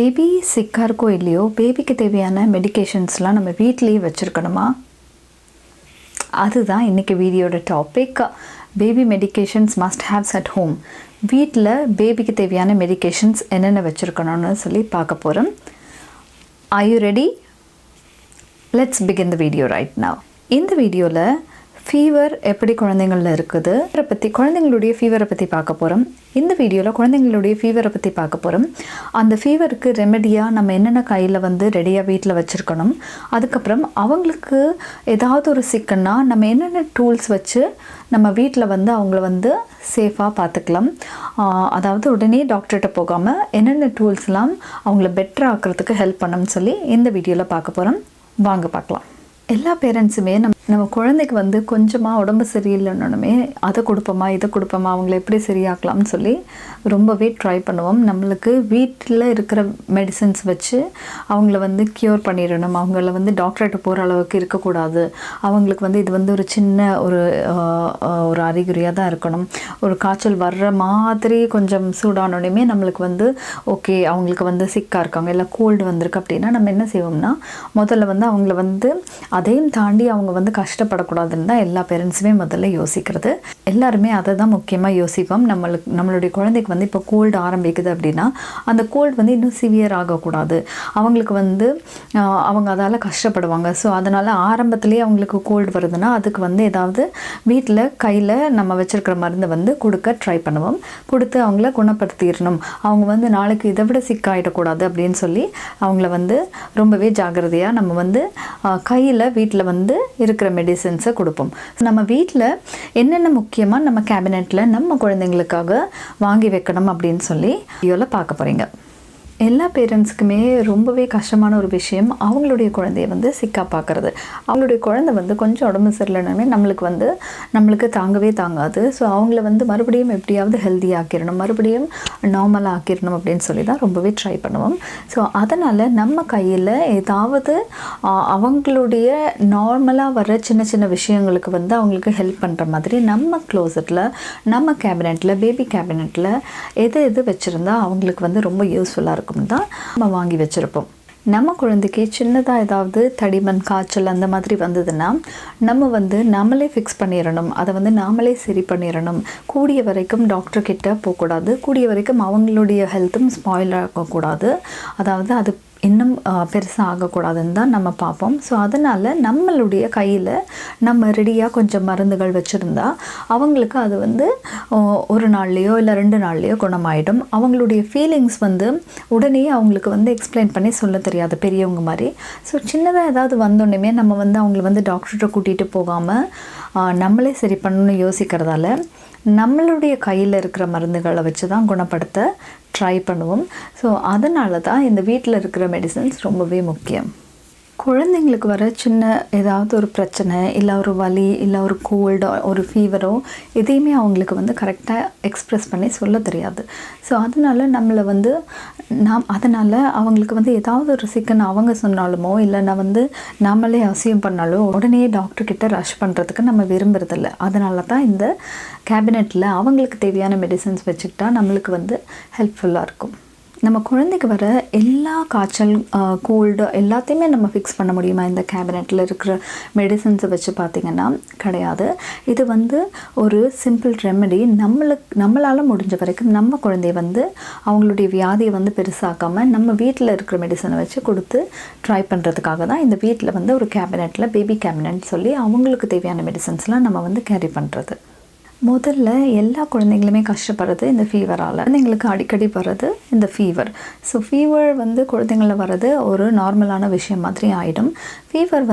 Baby சிக்காக இருக்கோ இல்லையோ பேபிக்கு தேவையான மெடிகேஷன்ஸ்லாம் நம்ம வீட்டிலேயே வச்சுருக்கணுமா? அதுதான் இன்றைக்கி வீடியோட topic. Baby medications must ஹேவ்ஸ் at home. வீட்டில் பேபிக்கு தேவையான மெடிகேஷன்ஸ் என்னென்ன வச்சுருக்கணும்னு சொல்லி பார்க்க போகிறோம். Are you ready? Let's begin the video right now. இந்த வீடியோவில் ஃபீவர் எப்படி குழந்தைங்களில் இருக்குது குழந்தைங்களுடைய ஃபீவரை பற்றி பார்க்க போகிறோம். இந்த வீடியோவில் குழந்தைங்களுடைய ஃபீவரை பற்றி பார்க்க போகிறோம். அந்த ஃபீவருக்கு ரெமெடியாக நம்ம என்னென்ன கையில் ரெடியாக வீட்டில் வச்சுருக்கணும், அதுக்கப்புறம் அவங்களுக்கு ஏதாவது ஒரு சிக்கன்னா நம்ம என்னென்ன டூல்ஸ் வச்சு நம்ம வீட்டில் அவங்கள சேஃபாக பார்த்துக்கலாம். அதாவது உடனே டாக்டர்கிட்ட போகாமல் என்னென்ன டூல்ஸ்லாம் அவங்கள பெட்டர் ஆக்கிறதுக்கு ஹெல்ப் பண்ணணும்னு சொல்லி இந்த வீடியோவில் பார்க்க போகிறோம். வாங்க பார்க்கலாம். எல்லா பேரண்ட்ஸுமே நம்ம குழந்தைக்கு கொஞ்சமாக உடம்பு சரியில்லைன்னொன்னுமே அதை கொடுப்போமா இதை கொடுப்போமா அவங்கள எப்படி சரியாக்கலாம்னு சொல்லி ரொம்பவே ட்ரை பண்ணுவோம். நம்மளுக்கு வீட்டில் இருக்கிற மெடிசன்ஸ் வச்சு அவங்கள க்யூர் பண்ணிடணும், அவங்கள டாக்டர்கிட்ட போகிற அளவுக்கு இருக்கக்கூடாது, அவங்களுக்கு இது ஒரு சின்ன ஒரு அறிகுறியாக தான் இருக்கணும், ஒரு காய்ச்சல் வர்ற மாதிரி கொஞ்சம் சூடானோடையுமே நம்மளுக்கு ஓகே அவங்களுக்கு சிக்காக இருக்காங்க இல்லை கோல்டு வந்திருக்கு அப்படின்னா நம்ம என்ன செய்வோம்னா முதல்ல அவங்கள அதையும் தாண்டி அவங்க கஷ்டப்படக்கூடாதுன்னு தான் எல்லா பேரண்ட்ஸுமே முதல்ல யோசிக்கிறது. எல்லாருமே அதை தான் முக்கியமாக யோசிப்போம். நம்மளுடைய குழந்தைக்கு இப்போ கோல்டு ஆரம்பிக்குது அப்படின்னா அந்த கோல்டு இன்னும் சிவியர் ஆகக்கூடாது, அவங்களுக்கு அவங்க அதால் கஷ்டப்படுவாங்க. ஸோ அதனால் ஆரம்பத்துலேயே அவங்களுக்கு கோல்டு வருதுன்னா அதுக்கு ஏதாவது வீட்டில் கையில் நம்ம வச்சுருக்கிற மருந்து கொடுக்க ட்ரை பண்ணுவோம். கொடுத்து அவங்கள குணப்படுத்திடணும். அவங்க நாளைக்கு இதை விட சிக்காயிடக்கூடாது அப்படின்னு சொல்லி அவங்கள ரொம்பவே ஜாக்கிரதையாக நம்ம கையில் வீட்டில் இருக்கிற மெடிசன்ஸை கொடுப்போம். நம்ம வீட்டில் என்னென்ன முக்கியமாக நம்ம கேபினெட்டில் நம்ம குழந்தைங்களுக்காக வாங்கி வைக்கணும் அப்படின்னு சொல்லி வீடியோவில் பார்க்க போகிறீங்க. எல்லா பேரண்ட்ஸுக்குமே ரொம்பவே கஷ்டமான ஒரு விஷயம் அவங்களுடைய குழந்தைய சிக்காக பார்க்குறது. அவங்களுடைய குழந்தை கொஞ்சம் உடம்பு சரியில்லைனாலுமே நம்மளுக்கு தாங்கவே தாங்காது. ஸோ அவங்கள மறுபடியும் எப்படியாவது ஹெல்தி ஆக்கிடணும், மறுபடியும் நார்மலாக ஆக்கிடணும் அப்படின்னு சொல்லி தான் ரொம்பவே ட்ரை பண்ணுவோம். ஸோ அதனால் நம்ம கையில் ஏதாவது அவங்களுடைய நார்மலாக வர சின்ன சின்ன விஷயங்களுக்கு அவங்களுக்கு ஹெல்ப் பண்ணுற மாதிரி நம்ம க்ளோசெட்டில் நம்ம கேபினெட்டில் பேபி கேபினெட்டில் எது வச்சுருந்தா அவங்களுக்கு ரொம்ப யூஸ்ஃபுல்லாக இருக்கும் தான் நம்ம வாங்கி வச்சுருப்போம். நம்ம குழந்தைக்கு சின்னதாக ஏதாவது தடிமன் காய்ச்சல் அந்த மாதிரி வந்ததுன்னா நம்ம நம்மளே ஃபிக்ஸ் பண்ணிடணும், அதை நாமளே சரி பண்ணிடணும். கூடிய வரைக்கும் டாக்டர்கிட்ட போகக்கூடாது, கூடிய வரைக்கும் அவங்களுடைய ஹெல்த்தும் ஸ்பாயில் ஆகக்கூடாது, அதாவது அது இன்னும் பெருசாக ஆகக்கூடாதுன்னு தான் நம்ம பார்ப்போம். ஸோ அதனால் நம்மளுடைய கையில் நம்ம ரெடியாக கொஞ்சம் மருந்துகள் வச்சுருந்தா அவங்களுக்கு அது ஒரு நாள்லேயோ இல்லை 2 நாள்லேயோ குணமாயிடும். அவங்களுடைய ஃபீலிங்ஸ் உடனே அவங்களுக்கு எக்ஸ்பிளைன் பண்ணி சொல்ல தெரியாது பெரியவங்க மாதிரி. ஸோ சின்னதாக ஏதாவது வந்தோடனே நம்ம அவங்கள டாக்டர்கிட்ட கூட்டிகிட்டு போகாமல் நம்மளே சரி பண்ணணும்னு யோசிக்கிறதால நம்மளுடைய கையில் இருக்கிற மருந்துகளை வச்சு தான் குணப்படுத்த ட்ரை பண்ணுவோம். ஸோ அதனால தான் இந்த வீட்டில் இருக்கிற மெடிசன்ஸ் ரொம்பவே முக்கியம். குழந்தைங்களுக்கு வர சின்ன ஏதாவது ஒரு பிரச்சனை இல்லை ஒரு வலி இல்லை ஒரு கோல்டோ ஒரு ஃபீவரோ எதையுமே அவங்களுக்கு கரெக்டாக எக்ஸ்ப்ரெஸ் பண்ணி சொல்ல தெரியாது. ஸோ அதனால் நம்மளை அதனால் அவங்களுக்கு ஏதாவது ஒரு சிக்கன் அவங்க சொன்னாலுமோ இல்லை நான் நம்மளே அசியம் பண்ணாலோ உடனே டாக்டர்கிட்ட ரஷ் பண்ணுறதுக்கு நம்ம விரும்புறதில்ல. அதனால தான் இந்த கேபினெட்டில் அவங்களுக்கு தேவையான மெடிசன்ஸ் வச்சுக்கிட்டா நம்மளுக்கு ஹெல்ப்ஃபுல்லாக இருக்கும். நம்ம குழந்தைக்கு வர எல்லா காய்ச்சல் கோல்டு எல்லாத்தையுமே நம்ம ஃபிக்ஸ் பண்ண முடியுமா இந்த கேபினெட்டில் இருக்கிற மெடிசன்ஸை வச்சு பார்த்திங்கன்னா கிடையாது. இது ஒரு சிம்பிள் ரெமெடி. நம்மளால் முடிஞ்ச வரைக்கும் நம்ம குழந்தைய அவங்களுடைய வியாதியை பெருசாக்காமல் நம்ம வீட்டில் இருக்கிற மெடிசனை வச்சு கொடுத்து ட்ரை பண்ணுறதுக்காக தான் இந்த வீட்டில் ஒரு கேபினெட்டில் பேபி கேபினெட் சொல்லி அவங்களுக்கு தேவையான மெடிசன்ஸ்லாம் நம்ம கேரி பண்ணுறது. முதல்ல எல்லா குழந்தைங்களுமே கஷ்டப்படுறது இந்த ஃபீவரால். குழந்தைங்களுக்கு அடிக்கடி வர்றது இந்த ஃபீவர். ஸோ ஃபீவர் குழந்தைங்களில் வர்றது ஒரு நார்மலான விஷயம் மாதிரி ஆகிடும். ஃபீவர்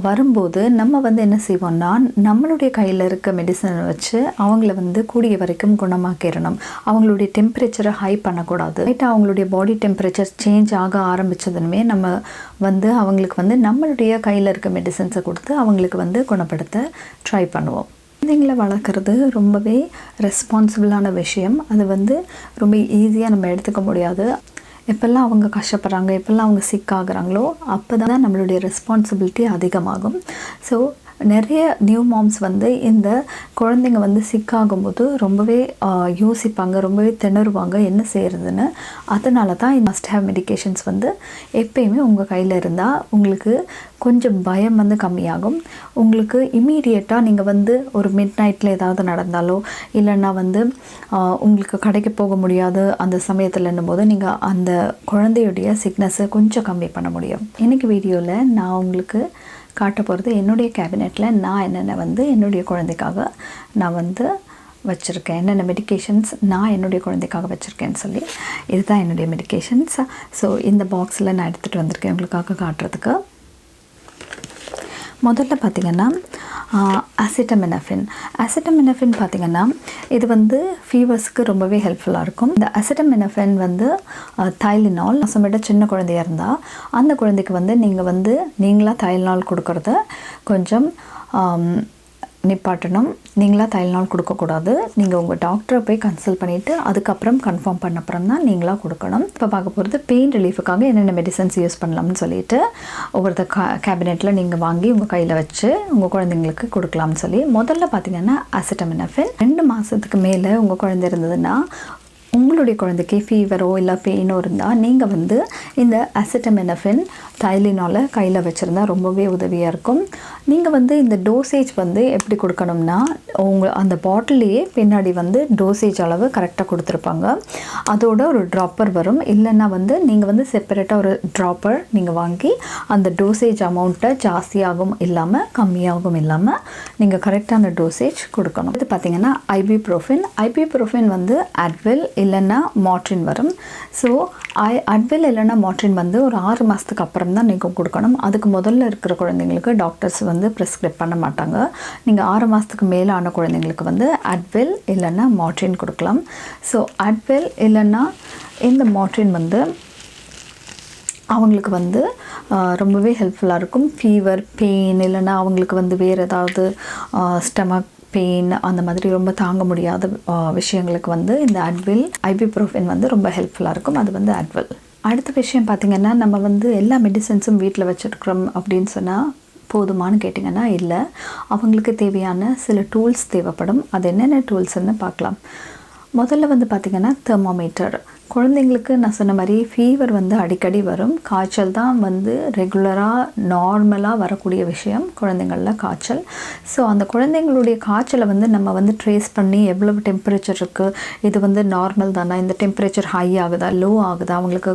வரும்போது நம்ம என்ன செய்வோம்னா நம்மளுடைய கையில் இருக்க மெடிசனை வச்சு அவங்கள கூடிய வரைக்கும் குணமாக்கிடணும். அவங்களுடைய டெம்பரேச்சரை ஹை பண்ணக்கூடாது. ரைட்டாக அவங்களுடைய பாடி டெம்பரேச்சர் சேஞ்ச் ஆக ஆரம்பித்ததுமே நம்ம அவங்களுக்கு நம்மளுடைய கையில் இருக்க மெடிசன்ஸை கொடுத்து அவங்களுக்கு குணப்படுத்த ட்ரை பண்ணுவோம். குழந்தைங்களை வளர்க்குறது ரொம்பவே ரெஸ்பான்சிபிளான விஷயம். அது ரொம்ப ஈஸியாக நம்ம எடுத்துக்க முடியாது. எப்பெல்லாம் அவங்க கஷ்டப்படுறாங்க, எப்பெல்லாம் அவங்க சிக் ஆகுறாங்களோ அப்போ தான் நம்மளுடைய ரெஸ்பான்சிபிலிட்டி அதிகமாகும். ஸோ நிறைய நியூ மாம்ஸ் வந்து இந்த குழந்தைங்க வந்து சிக்காகும்போது ரொம்பவே யோசிப்பாங்க, ரொம்பவே திணறுவாங்க என்ன செய்கிறதுன்னு. அதனால தான் மஸ்ட் ஹேவ் மெடிகேஷன்ஸ் வந்து எப்பயுமே உங்கள் கையில் இருந்தால் உங்களுக்கு கொஞ்சம் பயம் வந்து கம்மியாகும். உங்களுக்கு இம்மீடியட்டாக நீங்கள் வந்து ஒரு மிட் நைட்டில் ஏதாவது நடந்தாலோ இல்லைன்னா வந்து உங்களுக்கு கடைக்கு போக முடியாது அந்த சமயத்தில்ன்னும் போது நீங்கள் அந்த குழந்தையுடைய சிக்னஸை கொஞ்சம் கம்மி பண்ண முடியும். இன்றைக்கி வீடியோவில் நான் உங்களுக்கு காட்ட போகிறது என்னுடைய கேபினெட்டில் நான் என்னென்ன வந்து என்னுடைய குழந்தைக்காக நான் வந்து வச்சுருக்கேன், என்னென்ன மெடிகேஷன்ஸ் நான் என்னுடைய குழந்தைக்காக வச்சுருக்கேன்னு சொல்லி. இதுதான் என்னுடைய மெடிகேஷன்ஸ். ஸோ இந்த பாக்ஸில் நான் எடுத்துகிட்டு வந்திருக்கேன் உங்களுக்காக காட்டுறதுக்கு. முதல்ல பார்த்திங்கன்னா அசிட்டமினஃபின் பார்த்திங்கன்னா இது வந்து ஃபீவர்ஸ்க்கு ரொம்பவே ஹெல்ப்ஃபுல்லாக இருக்கும். இந்த அசிட்டமினஃபின் வந்து தைலினால் விட சின்ன குழந்தையாக இருந்தால் அந்த குழந்தைக்கு வந்து நீங்கள் வந்து நீங்களாக தைலினால் கொடுக்கறத கொஞ்சம் நிப்பாட்டணும். நீங்களாக தைலினால் கொடுக்கக்கூடாது. நீங்கள் உங்கள் டாக்டரை போய் கன்சல்ட் பண்ணிவிட்டு அதுக்கப்புறம் கன்ஃபார்ம் பண்ண அப்புறம் தான் நீங்களாக கொடுக்கணும். இப்போ பார்க்க போகிறது பெயின் ரிலீஃபுக்காக என்னென்ன மெடிசன்ஸ் யூஸ் பண்ணலாம்னு சொல்லிட்டு ஒவ்வொரு கேபினெட்டில் நீங்கள் வாங்கி உங்கள் கையில் வச்சு உங்கள் குழந்தைங்களுக்கு கொடுக்கலாம்னு சொல்லி. முதல்ல பார்த்திங்கன்னா அசிட்டமினஃபின் 2 மாதத்துக்கு மேலே உங்கள் குழந்தை இருந்ததுன்னா உங்களுடைய குழந்தைக்கு ஃபீவரோ இல்லை பெயினோ இருந்தால் நீங்கள் வந்து இந்த அசிட்டமினஃபின் தைலினால் கையில் வச்சுருந்தா ரொம்பவே உதவியாக இருக்கும். நீங்கள் வந்து இந்த டோசேஜ் வந்து எப்படி கொடுக்கணும்னா அந்த பாட்டிலையே பின்னாடி வந்து டோசேஜ் அளவு கரெக்டாக கொடுத்துருப்பாங்க. அதோட ஒரு ட்ராப்பர் வரும். இல்லைன்னா வந்து நீங்கள் வந்து செப்பரேட்டாக ஒரு ட்ராப்பர் நீங்கள் வாங்கி அந்த டோசேஜ் அமௌண்ட்டை ஜாஸ்தியாகவும் இல்லாமல் கம்மியாகவும் இல்லாமல் நீங்கள் கரெக்டான டோசேஜ் கொடுக்கணும். இது பார்த்திங்கன்னா ஐபிப்ரோஃபின் வந்து அட்வில் இல்லைன்னா மாட்ரின் வரும். ஸோ அட்வில் இல்லைன்னா மாட்ரின் வந்து ஒரு 6 மாதத்துக்கு அப்புறம் தான் நீங்கள் கொடுக்கணும். அதுக்கு முதல்ல இருக்கிற குழந்தைங்களுக்கு டாக்டர்ஸ் வந்து ப்ரிஸ்கிரைப் பண்ண மாட்டாங்க. நீங்கள் 6 மாதத்துக்கு மேலே ஆன குழந்தைங்களுக்கு வந்து அட்வில் இல்லைன்னா மாட்ரின் கொடுக்கலாம். ஸோ அட்வில் இல்லைன்னா இந்த மாட்ரின் வந்து அவங்களுக்கு வந்து ரொம்பவே ஹெல்ப்ஃபுல்லாக இருக்கும். ஃபீவர், பெயின் இல்லைன்னா அவங்களுக்கு வந்து வேறு ஏதாவது ஸ்டமக் பெயின் அந்த மாதிரி ரொம்ப தாங்க முடியாத விஷயங்களுக்கு வந்து இந்த அட்வில் ஐபிப்ரோஃபின் வந்து ரொம்ப ஹெல்ப்ஃபுல்லாக இருக்கும். அது வந்து அட்வில். அடுத்த விஷயம் பார்த்திங்கன்னா நம்ம வந்து எல்லா மெடிசன்ஸும் வீட்டில் வச்சுருக்கிறோம் அப்படின்னு சொன்னால் போதுமானு கேட்டிங்கன்னா இல்லை. அவங்களுக்கு தேவையான சில டூல்ஸ் தேவைப்படும். அது என்னென்ன டூல்ஸ்ன்னு பார்க்கலாம். முதல்ல வந்து பார்த்திங்கன்னா தெர்மோமீட்டர். குழந்தைங்களுக்கு நான் சொன்ன மாதிரி ஃபீவர் வந்து அடிக்கடி வரும். காய்ச்சல் தான் வந்து ரெகுலராக நார்மலாக வரக்கூடிய விஷயம் குழந்தைங்களில் காய்ச்சல். ஸோ அந்த குழந்தைங்களுடைய காய்ச்சலை வந்து நம்ம வந்து ட்ரேஸ் பண்ணி எவ்வளவு டெம்பரேச்சர் இருக்குது, இது வந்து நார்மல் தானே, இந்த டெம்பரேச்சர் ஹை ஆகுதா லோ ஆகுதா, அவங்களுக்கு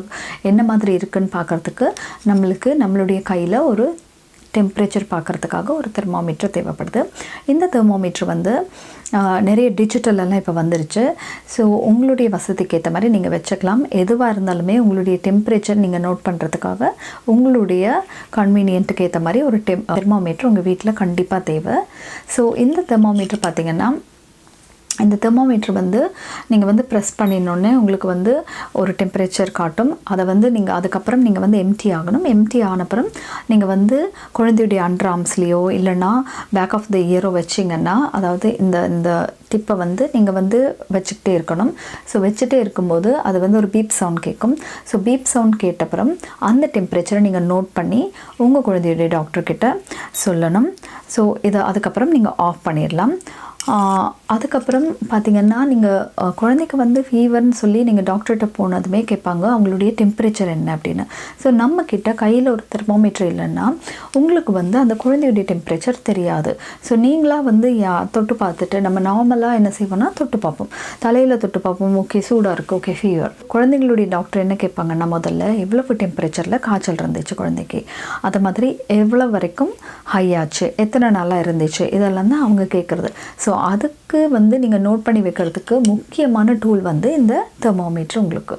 என்ன மாதிரி இருக்குதுன்னு பார்க்குறதுக்கு நம்மளுடைய கையில் ஒரு டெம்பரேச்சர் பார்க்குறதுக்காக ஒரு தெர்மோமீட்டர் தேவைப்படுது. இந்த தெர்மோமீட்டர் வந்து நிறைய டிஜிட்டலெல்லாம் இப்போ வந்துருச்சு. ஸோ உங்களுடைய வசதிக்கு ஏற்ற மாதிரி நீங்கள் வச்சுக்கலாம். எதுவாக இருந்தாலுமே உங்களுடைய டெம்பரேச்சர் நீங்கள் நோட் பண்ணுறதுக்காக உங்களுடைய கன்வீனியன்ட்டுக்கு ஏற்ற மாதிரி ஒரு தெர்மோமீட்டர் உங்கள் வீட்டில் கண்டிப்பாக தேவை. ஸோ இந்த தெர்மோமீட்டர் பார்த்திங்கன்னா இந்த தெர்மோமீட்டர் வந்து நீங்கள் வந்து ப்ரெஸ் பண்ணினோடனே உங்களுக்கு வந்து ஒரு டெம்பரேச்சர் காட்டும். அதை வந்து நீங்கள் அதுக்கப்புறம் நீங்கள் வந்து எம்டி ஆகணும். எம்டி ஆனப்புறம் நீங்கள் வந்து குழந்தையுடைய அண்டர் ஆர்ம்ஸ்லேயோ இல்லைன்னா பேக் ஆஃப் த இயரோ வச்சிங்கன்னா, அதாவது இந்த டிப்பை வந்து நீங்கள் வந்து வச்சுக்கிட்டே இருக்கணும். ஸோ வச்சுட்டே இருக்கும்போது அது வந்து ஒரு பீப் சவுண்ட் கேட்கும். ஸோ பீப் சவுண்ட் கேட்டப்புறம் அந்த டெம்பரேச்சரை நீங்கள் நோட் பண்ணி உங்கள் குழந்தையுடைய டாக்டர்கிட்ட சொல்லணும். ஸோ இதை அதுக்கப்புறம் நீங்கள் ஆஃப் பண்ணிடலாம். அதுக்கப்புறம் பார்த்திங்கன்னா நீங்கள் குழந்தைக்கு வந்து ஃபீவர்னு சொல்லி நீங்கள் டாக்டர்கிட்ட போனதுமே கேட்பாங்க அவங்களுடைய டெம்பரேச்சர் என்ன அப்படின்னு. ஸோ நம்மக்கிட்ட கையில் ஒரு தெர்மோமீட்டர் இல்லைன்னா உங்களுக்கு வந்து அந்த குழந்தையுடைய டெம்பரேச்சர் தெரியாது. ஸோ நீங்களாக வந்து தொட்டு பார்த்துட்டு நம்ம நார்மலாக என்ன செய்வோம்னா தொட்டு பார்ப்போம், தலையில் தொட்டு பார்ப்போம். ஓகே சூடாக இருக்குது, ஓகே ஃபீவர். குழந்தைங்களுடைய டாக்டர் என்ன கேட்பாங்கன்னா முதல்ல எவ்வளவு டெம்பரேச்சரில் காய்ச்சல் இருந்துச்சு குழந்தைக்கு, அது மாதிரி எவ்வளோ வரைக்கும் ஹை ஆச்சு, எத்தனை நாளாக இருந்துச்சு, இதெல்லாம் தான் அவங்க கேட்குறது. ஸோ அதுக்கு வந்து நீங்கள் நோட் பண்ணி வைக்கிறதுக்கு முக்கியமான டூல் வந்து இந்த தெர்மோமீட்டர் உங்களுக்கு.